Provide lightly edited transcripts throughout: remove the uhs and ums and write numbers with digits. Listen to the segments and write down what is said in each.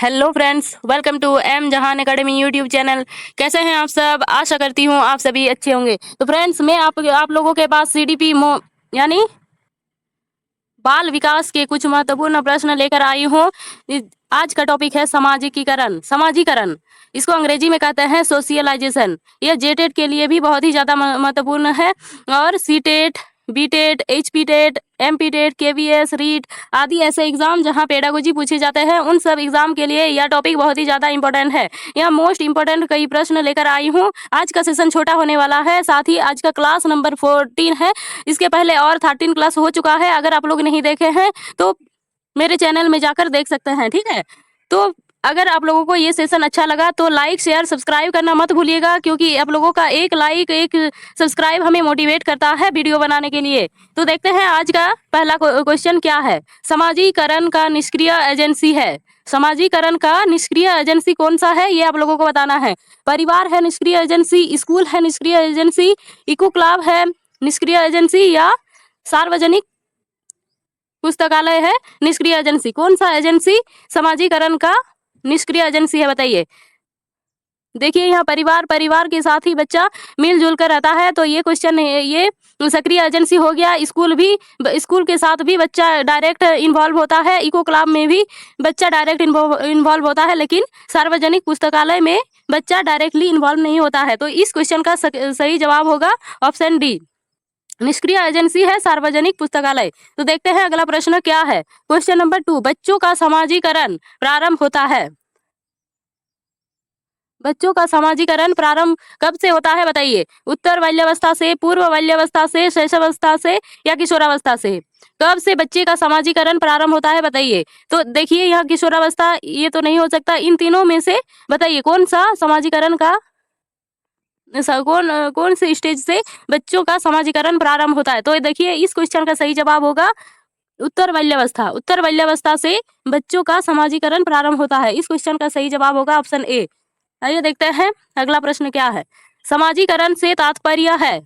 Hello friends, welcome to M Jahan Academy YouTube channel. कैसे हैं आप सब? आशा करती हूँ आप सभी अच्छे होंगे। तो फ्रेंड्स, मैं आप लोगों के पास सीडीपी यानी बाल विकास के कुछ महत्वपूर्ण प्रश्न लेकर आई हूँ। आज का टॉपिक है सामाजिकीकरण। सामाजिकरण इसको अंग्रेजी में कहते हैं सोशियलाइजेशन। यह जेटेट के लिए भी बहुत ही ज्यादा महत्वपूर्ण है। और C TET, B TET, HP TET, MP TET, KVS, REET आदि ऐसे एग्जाम जहां पेडागोजी पूछे जाते हैं, उन सब एग्जाम के लिए यह टॉपिक बहुत ही ज्यादा इंपॉर्टेंट है। यह मोस्ट इंपॉर्टेंट कई प्रश्न लेकर आई हूँ। आज का सेशन छोटा होने वाला है, साथ ही आज का क्लास नंबर 14 है। इसके पहले और 13 क्लास हो चुका है। अगर आप लोग नहीं देखे हैं तो मेरे चैनल में जाकर देख सकते हैं, ठीक है। तो अगर आप लोगों को ये सेशन अच्छा लगा तो लाइक, शेयर, सब्सक्राइब करना मत भूलिएगा, क्योंकि आप लोगों का एक लाइक, एक सब्सक्राइब हमें मोटिवेट करता है वीडियो बनाने के लिए। तो देखते हैं आज का पहला क्वेश्चन क्या है। समाजीकरण का निष्क्रिय एजेंसी है। समाजीकरण का निष्क्रिय एजेंसी कौन सा है, ये आप लोगों को बताना है। परिवार है निष्क्रिय एजेंसी, स्कूल है निष्क्रिय एजेंसी, इको क्लब है निष्क्रिय एजेंसी, या सार्वजनिक पुस्तकालय है निष्क्रिय एजेंसी। कौन सा एजेंसी समाजीकरण का निष्क्रिय एजेंसी है, बताइए। देखिए यहाँ परिवार के साथ ही बच्चा मिलजुल कर रहता है, तो ये क्वेश्चन है, ये सक्रिय एजेंसी हो गया। स्कूल के साथ भी बच्चा डायरेक्ट इन्वॉल्व होता है, इको क्लब में भी बच्चा डायरेक्ट इन्वॉल्व होता है, लेकिन सार्वजनिक पुस्तकालय में बच्चा डायरेक्टली इन्वॉल्व नहीं होता है। तो इस क्वेश्चन का सही जवाब होगा ऑप्शन डी, निष्क्रिय एजेंसी है सार्वजनिक पुस्तकालय। तो देखते हैं अगला प्रश्न क्या है। क्वेश्चन नंबर 2, बच्चों का समाजीकरण प्रारंभ होता है। बच्चों का समाजीकरण प्रारंभ कब से होता है, बताइए। उत्तर बाल्यावस्था से, पूर्व बाल्यावस्था से, शैशवावस्था से, या किशोरावस्था से। कब से बच्चे का समाजीकरण प्रारंभ होता है, बताइए। तो देखिए यहाँ किशोरावस्था ये तो नहीं हो सकता, इन तीनों में से बताइए कौन सा समाजीकरण का कौन से स्टेज से बच्चों का समाजीकरण प्रारंभ होता है। तो देखिए इस क्वेश्चन का सही जवाब होगा उत्तर बाल्यावस्था। उत्तर बाल्यावस्था से बच्चों का समाजीकरण प्रारंभ होता है। इस क्वेश्चन का सही जवाब होगा ऑप्शन ए। आइए देखते हैं अगला प्रश्न क्या है। समाजीकरण से तात्पर्य है।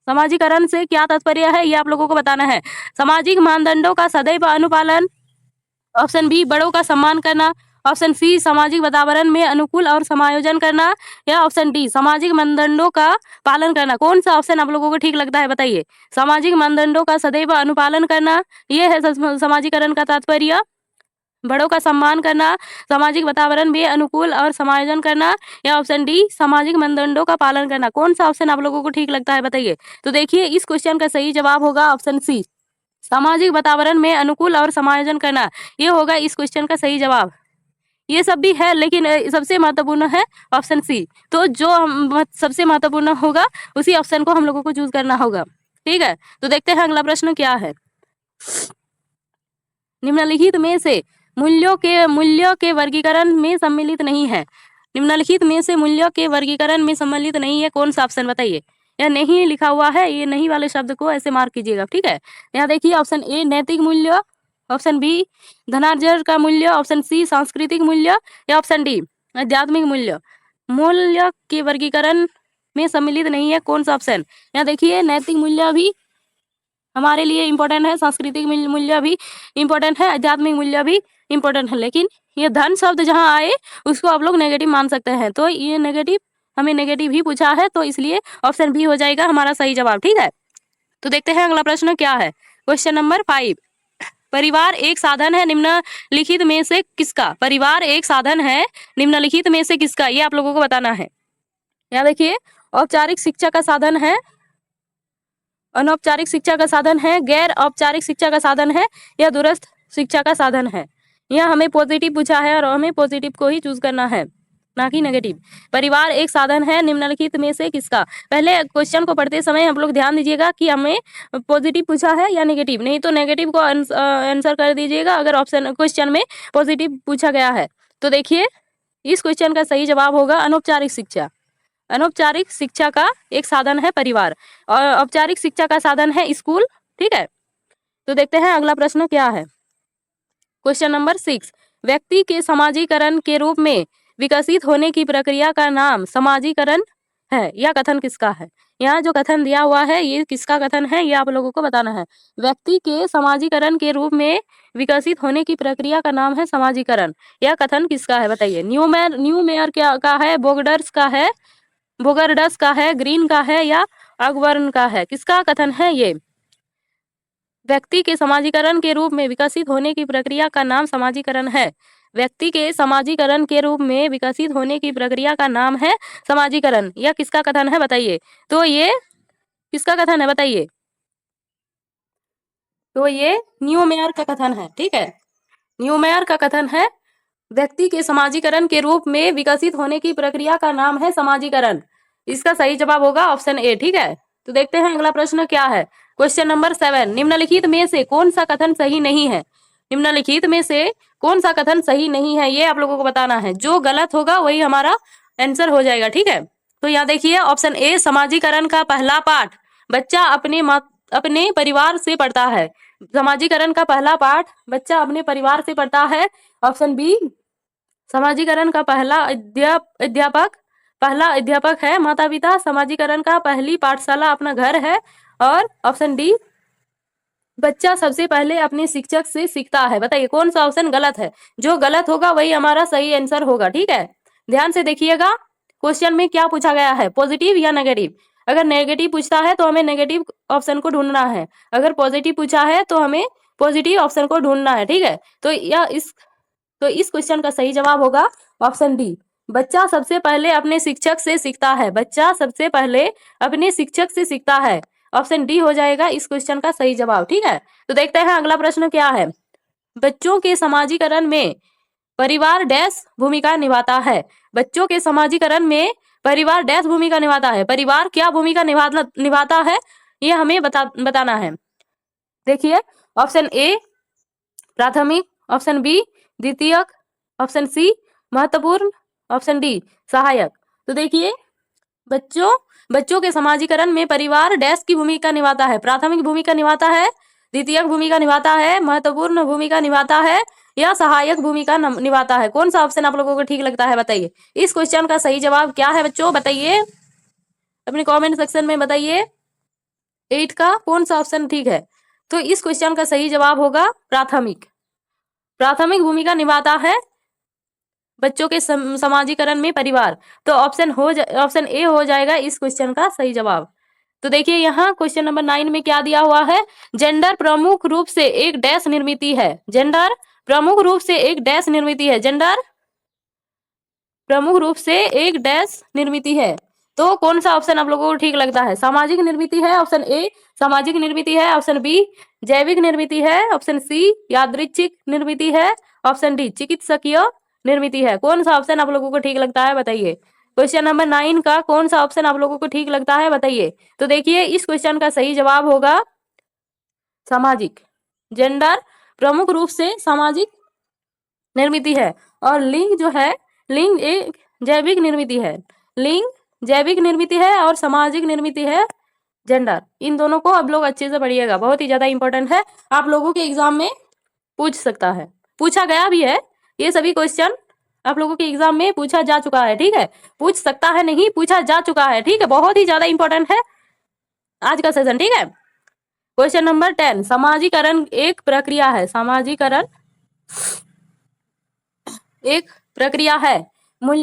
समाजीकरण से क्या तात्पर्य है, ये आप लोगों को बताना है। सामाजिक मानदंडों का सदैव अनुपालन, ऑप्शन बी बड़ों का सम्मान करना, ऑप्शन सी सामाजिक वातावरण में अनुकूल और समायोजन करना, या ऑप्शन डी सामाजिक मानदंडों का पालन करना। कौन सा ऑप्शन आप लोगों को ठीक लगता है, बताइए। सामाजिक मानदंडों का सदैव अनुपालन करना, ये है समाजीकरण का तात्पर्य। बड़ों का सम्मान करना, सामाजिक वातावरण में अनुकूल और समायोजन करना, या ऑप्शन डी सामाजिक मानदंडों का पालन करना। कौन सा ऑप्शन आप लोगों को ठीक लगता है, बताइए। तो देखिए इस क्वेश्चन का सही जवाब होगा ऑप्शन सी, सामाजिक वातावरण में अनुकूल और समायोजन करना। ये होगा इस क्वेश्चन का सही जवाब। ये सब भी है, लेकिन सबसे महत्वपूर्ण है ऑप्शन सी। तो जो सबसे महत्वपूर्ण होगा उसी ऑप्शन को हम लोगों को चूज करना होगा, ठीक है। तो देखते हैं अगला प्रश्न क्या है। निम्नलिखित में से मूल्यों के वर्गीकरण में सम्मिलित नहीं है। निम्नलिखित में से मूल्यों के वर्गीकरण में सम्मिलित नहीं है, कौन सा ऑप्शन, बताइए। यह नहीं लिखा हुआ है, ये नहीं वाले शब्द को ऐसे मार्क कीजिएगा, ठीक है। यहाँ देखिए ऑप्शन ए नैतिक मूल्य, ऑप्शन बी धनार्जन का मूल्य, ऑप्शन सी सांस्कृतिक मूल्य, या ऑप्शन डी आध्यात्मिक मूल्य। मूल्य के वर्गीकरण में सम्मिलित नहीं है, कौन सा ऑप्शन। यहाँ देखिए नैतिक मूल्य भी हमारे लिए इम्पोर्टेंट है, सांस्कृतिक मूल्य भी इम्पोर्टेंट है, आध्यात्मिक मूल्य भी इम्पोर्टेंट है, लेकिन ये धन शब्द जहाँ आए उसको आप लोग नेगेटिव मान सकते हैं। तो ये नेगेटिव, हमें नेगेटिव ही पूछा है, तो इसलिए ऑप्शन बी हो जाएगा हमारा सही जवाब, ठीक है। तो देखते हैं अगला प्रश्न क्या है। क्वेश्चन नंबर 5, परिवार एक साधन है निम्नलिखित में से किसका। परिवार एक साधन है निम्नलिखित में से किसका, ये आप लोगों को बताना है। यहाँ देखिए औपचारिक शिक्षा का साधन है, अनौपचारिक शिक्षा का साधन है, गैर औपचारिक शिक्षा का साधन है, या दूरस्थ शिक्षा का साधन है। यहाँ हमें पॉजिटिव पूछा है और हमें पॉजिटिव को ही चूज करना है, ना कि नेगेटिव। परिवार एक साधन है निम्नलिखित में से किसका। पहले क्वेश्चन को पढ़ते समय हम लोग ध्यान दीजिएगा कि हमें पॉजिटिव पूछा है या नेगेटिव, नहीं तो नेगेटिव को आंसर कर दीजिएगा अगर ऑप्शन क्वेश्चन में पॉजिटिव पूछा गया है। तो देखिए इस क्वेश्चन का सही जवाब होगा अनौपचारिक शिक्षा। अनौपचारिक शिक्षा का एक साधन है परिवार, और औपचारिक शिक्षा का साधन है स्कूल, ठीक है। तो देखते हैं अगला प्रश्न क्या है। क्वेश्चन नंबर 6, व्यक्ति के समाजीकरण के रूप में विकसित होने की प्रक्रिया का नाम समाजीकरण है? यह कथन किसका है? यहाँ जो कथन दिया हुआ है ये किसका कथन है, ये आप लोगों को बताना है। व्यक्ति के समाजीकरण के रूप में विकसित होने की प्रक्रिया का नाम है समाजीकरण। यह कथन किसका है बताइए? न्यूमेयर क्या का है, बोगर्डस का है, ग्रीन का है या अकबर्न का है? किसका कथन है ये? व्यक्ति के समाजीकरण के रूप में विकसित होने की प्रक्रिया का नाम समाजीकरण है। व्यक्ति के समाजीकरण के रूप में विकसित होने की प्रक्रिया का नाम है समाजीकरण। यह किसका कथन है बताइए? तो ये किसका कथन है बताइए? तो ये न्यूमेयर का कथन है। ठीक है, न्यूमेयर का कथन है व्यक्ति के समाजीकरण के रूप में विकसित होने की प्रक्रिया का नाम है समाजीकरण। इसका सही जवाब होगा ऑप्शन ए। ठीक है, तो देखते हैं अगला प्रश्न क्या है। क्वेश्चन नंबर 7, निम्नलिखित में से कौन सा कथन सही नहीं है? निम्नलिखित में से कौन सा कथन सही नहीं है ये आप लोगों को बताना है। जो गलत होगा वही हमारा आंसर हो जाएगा। ठीक है, तो यहाँ देखिए ऑप्शन ए, समाजीकरण का पहला पाठ बच्चा अपने परिवार से पढ़ता है। समाजीकरण का पहला पाठ बच्चा अपने परिवार से पढ़ता है। ऑप्शन बी, समाजीकरण का पहला अध्यापक है माता पिता। समाजीकरण का पहली पाठशाला अपना घर है। और ऑप्शन डी, बच्चा सबसे पहले अपने शिक्षक से सीखता है। बताइए कौन सा ऑप्शन गलत है? जो गलत होगा वही हमारा सही आंसर होगा। ठीक है, ध्यान से देखिएगा क्वेश्चन में क्या पूछा गया है, पॉजिटिव या नेगेटिव। अगर नेगेटिव पूछता है तो हमें नेगेटिव ऑप्शन को ढूंढना है, अगर पॉजिटिव पूछा है तो हमें पॉजिटिव ऑप्शन को ढूंढना है। ठीक है, तो इस क्वेश्चन का सही जवाब होगा ऑप्शन डी, बच्चा सबसे पहले अपने शिक्षक से सीखता है। बच्चा सबसे पहले अपने शिक्षक से सीखता है। ऑप्शन डी हो जाएगा इस क्वेश्चन का सही जवाब। ठीक है, तो देखते हैं अगला प्रश्न क्या है। बच्चों के समाजीकरण में परिवार डैश भूमिका निभाता है। बच्चों के समाजीकरण में परिवार डैश भूमिका निभाता है। परिवार क्या भूमिका निभाता है ये हमें बताना है। देखिए ऑप्शन ए प्राथमिक, ऑप्शन बी द्वितीयक, ऑप्शन सी महत्वपूर्ण, ऑप्शन डी सहायक। तो देखिए बच्चों के समाजीकरण में परिवार डैश की भूमिका निभाता है। प्राथमिक भूमिका निभाता है, द्वितीयक भूमिका निभाता है, महत्वपूर्ण भूमिका निभाता है या सहायक भूमिका निभाता है। कौन सा ऑप्शन आप लोगों को ठीक लगता है बताइए? इस क्वेश्चन का सही जवाब क्या है बच्चों? बताइए अपने कमेंट सेक्शन में बताइए 8 का कौन सा ऑप्शन ठीक है। तो इस क्वेश्चन का सही जवाब होगा प्राथमिक भूमिका निभाता है बच्चों के समाजीकरण में परिवार। तो ऑप्शन ए हो जाएगा इस क्वेश्चन का सही जवाब। तो देखिए यहाँ क्वेश्चन नंबर 9 में क्या दिया हुआ है, जेंडर प्रमुख रूप से एक डैश निर्मिति है। जेंडर प्रमुख रूप से एक डैश निर्मिति है। जेंडर प्रमुख रूप से एक डैश निर्मिति है। तो कौन सा ऑप्शन आप लोगों को ठीक लगता है? सामाजिक निर्मिति है, ऑप्शन ए सामाजिक निर्मिति है, ऑप्शन बी जैविक निर्मिति है, ऑप्शन सी यादृच्छिक निर्मिति है, ऑप्शन डी चिकित्सकीय निर्मिति है। कौन सा ऑप्शन आप लोगों को ठीक लगता है बताइए? क्वेश्चन नंबर 9 का कौन सा ऑप्शन आप लोगों को ठीक लगता है बताइए? तो देखिए इस क्वेश्चन का सही जवाब होगा सामाजिक। जेंडर प्रमुख रूप से सामाजिक निर्मिति है और लिंग जो है, लिंग एक जैविक निर्मिति है। लिंग जैविक निर्मिति है और सामाजिक निर्मिति है जेंडर। इन दोनों को आप लोग अच्छे से पढ़िएगा, बहुत ही ज्यादा इंपॉर्टेंट है, आप लोगों के एग्जाम में पूछ सकता है, पूछा गया भी है। ये सभी क्वेश्चन आप लोगों के एग्जाम में पूछा जा चुका है। ठीक है, पूछ सकता है नहीं, पूछा जा चुका है। ठीक है, बहुत ही ज्यादा इंपॉर्टेंट है आज का सेशन। ठीक है, क्वेश्चन नंबर 10, समाजीकरण एक प्रक्रिया है। समाजीकरण एक प्रक्रिया है।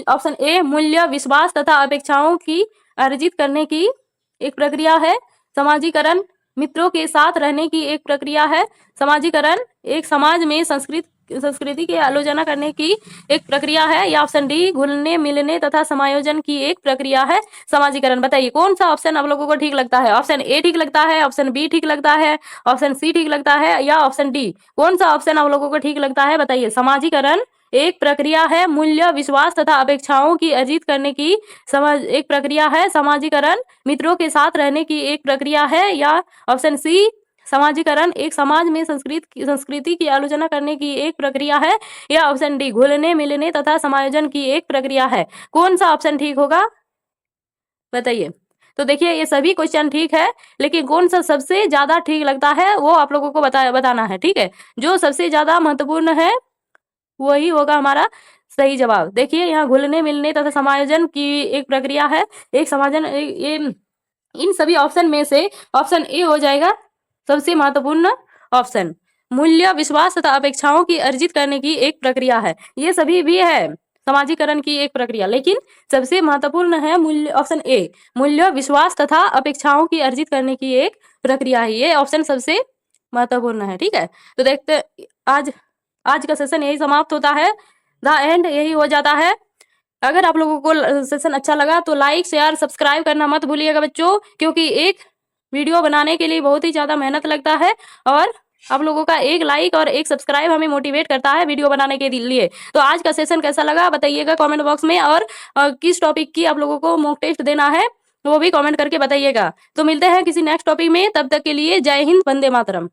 ऑप्शन ए मूल्य विश्वास तथा अपेक्षाओं की अर्जित करने की एक प्रक्रिया है। समाजीकरण मित्रों के साथ रहने की एक प्रक्रिया है। समाजीकरण एक समाज में संस्कृति की आलोचना करने की एक प्रक्रिया है। या ऑप्शन डी घुलने मिलने तथा समायोजन की एक प्रक्रिया है समाजीकरण। बताइए कौन सा ऑप्शन आप लोगों को ठीक लगता है? ऑप्शन ए ठीक लगता है, ऑप्शन बी ठीक लगता है, ऑप्शन सी ठीक लगता है या ऑप्शन डी? कौन सा ऑप्शन आप लोगों को ठीक लगता है बताइए? समाजीकरण एक प्रक्रिया है, मूल्य विश्वास तथा अपेक्षाओं की अर्जित करने की एक प्रक्रिया है। समाजीकरण मित्रों के साथ रहने की एक प्रक्रिया है। या ऑप्शन सी समाजीकरण एक समाज में संस्कृति की आलोचना करने की एक प्रक्रिया है। या ऑप्शन डी घुलने मिलने तथा समायोजन की एक प्रक्रिया है। कौन सा ऑप्शन ठीक होगा बताइए? तो देखिए ये सभी क्वेश्चन ठीक है, लेकिन कौन सा सबसे ज्यादा ठीक लगता है वो आप लोगों को बताना है। ठीक है, जो सबसे ज्यादा महत्वपूर्ण है वही होगा हमारा सही जवाब। देखिए यहाँ घुलने मिलने तथा समायोजन की एक प्रक्रिया है। एक समायोजन ये इन सभी ऑप्शन में से ऑप्शन ए हो जाएगा सबसे महत्वपूर्ण ऑप्शन। मूल्य, विश्वास तथा अपेक्षाओं की अर्जित करने की एक प्रक्रिया है। ये सभी भी है समाजीकरण की एक प्रक्रिया, लेकिन सबसे महत्वपूर्ण है मूल्य, ऑप्शन ए, मूल्य, विश्वास तथा अपेक्षाओं की अर्जित करने की एक प्रक्रिया है। ये ऑप्शन सबसे महत्वपूर्ण है। ठीक है, तो देखते आज आज का सेशन यही समाप्त होता है। द एंड यही हो जाता है। अगर आप लोगों को सेशन अच्छा लगा तो लाइक, शेयर, सब्सक्राइब करना मत भूलिएगा बच्चों, क्योंकि एक वीडियो बनाने के लिए बहुत ही ज्यादा मेहनत लगता है और आप लोगों का एक लाइक और एक सब्सक्राइब हमें मोटिवेट करता है वीडियो बनाने के लिए। तो आज का सेशन कैसा लगा बताइएगा कमेंट बॉक्स में, और किस टॉपिक की आप लोगों को मॉक टेस्ट देना है वो भी कमेंट करके बताइएगा। तो मिलते हैं किसी नेक्स्ट टॉपिक में, तब तक के लिए जय हिंद, वंदे मातरम।